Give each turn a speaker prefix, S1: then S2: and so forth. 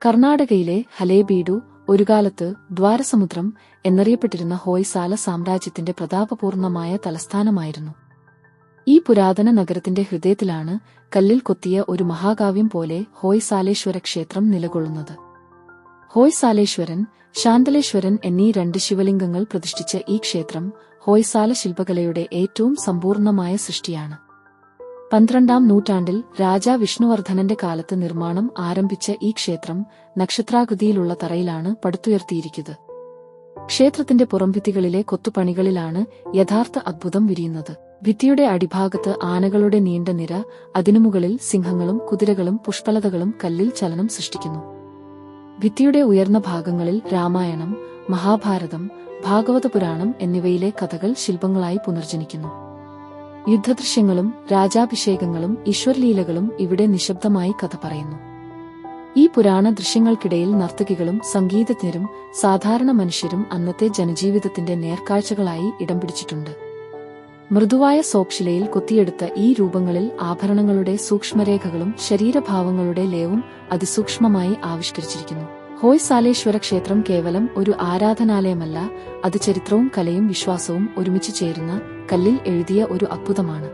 S1: കർണാടകയിലെ ഹലേബീഡു ഒരുകാലത്ത് ദ്വാരസമുദ്രം എന്നറിയപ്പെട്ടിരുന്ന ഹോയ്സാല സാമ്രാജ്യത്തിന്റെ പ്രതാപപൂർണമായ തലസ്ഥാനമായിരുന്നു. ഈ പുരാതന നഗരത്തിന്റെ ഹൃദയത്തിലാണ് കല്ലിൽ കൊത്തിയ ഒരു മഹാകാവ്യം പോലെ ഹോയ്സാലേശ്വര ക്ഷേത്രം നിലകൊള്ളുന്നത്. ഹോയ്സാലേശ്വരൻ, ശാന്തലേശ്വരൻ എന്നീ 2 ശിവലിംഗങ്ങൾ പ്രതിഷ്ഠിച്ച ഈ ക്ഷേത്രം ഹോയ്സാല ശില്പകലയുടെ ഏറ്റവും സമ്പൂർണമായ സൃഷ്ടിയാണ്. 12ാം നൂറ്റാണ്ടിൽ രാജാ വിഷ്ണുവർദ്ധനന്റെ കാലത്ത് നിർമ്മാണം ആരംഭിച്ച ഈ ക്ഷേത്രം നക്ഷത്രാകൃതിയിലുള്ള തറയിലാണ് പടുത്തുയർത്തിയിരിക്കുന്നത്. ക്ഷേത്രത്തിന്റെ പുറംഭിത്തികളിലെ കൊത്തുപണികളിലാണ് യഥാർത്ഥ അദ്ഭുതം വിരിയുന്നത്. ഭിത്തിയുടെ അടിഭാഗത്ത് ആനകളുടെ നീണ്ട നിര, അതിനുമുകളിൽ സിംഹങ്ങളും കുതിരകളും പുഷ്പലതകളും കല്ലിൽ ചലനം സൃഷ്ടിക്കുന്നു. ഭിത്തിയുടെ ഉയർന്ന ഭാഗങ്ങളിൽ രാമായണം, മഹാഭാരതം, ഭാഗവതപുരാണം എന്നിവയിലെ കഥകൾ ശില്പങ്ങളായി പുനർജനിക്കുന്നു. യുദ്ധദൃശ്യങ്ങളും രാജാഭിഷേകങ്ങളും ഈശ്വരലീലകളും ഇവിടെ നിശബ്ദമായി കഥ പറയുന്നു. ഈ പുരാണ ദൃശ്യങ്ങൾക്കിടയിൽ നർത്തകികളും സംഗീതജ്ഞരും സാധാരണ മനുഷ്യരും അന്നത്തെ ജനജീവിതത്തിന്റെ നേർക്കാഴ്ചകളായി ഇടം പിടിച്ചിട്ടുണ്ട്. മൃദുവായ സോക്ഷിലയിൽ കൊത്തിയെടുത്ത ഈ രൂപങ്ങളിൽ ആഭരണങ്ങളുടെ സൂക്ഷ്മരേഖകളും ശരീരഭാവങ്ങളുടെ ലയവും അതിസൂക്ഷ്മമായി ആവിഷ്കരിച്ചിരിക്കുന്നു. ഹോയ്സാലേശ്വര ക്ഷേത്രം കേവലം ഒരു ആരാധനാലയമല്ല, അത് ചരിത്രവും കലയും വിശ്വാസവും ഒരുമിച്ച് ചേരുന്ന കല്ലിൽ എഴുതിയ ഒരു അത്ഭുതമാണ്.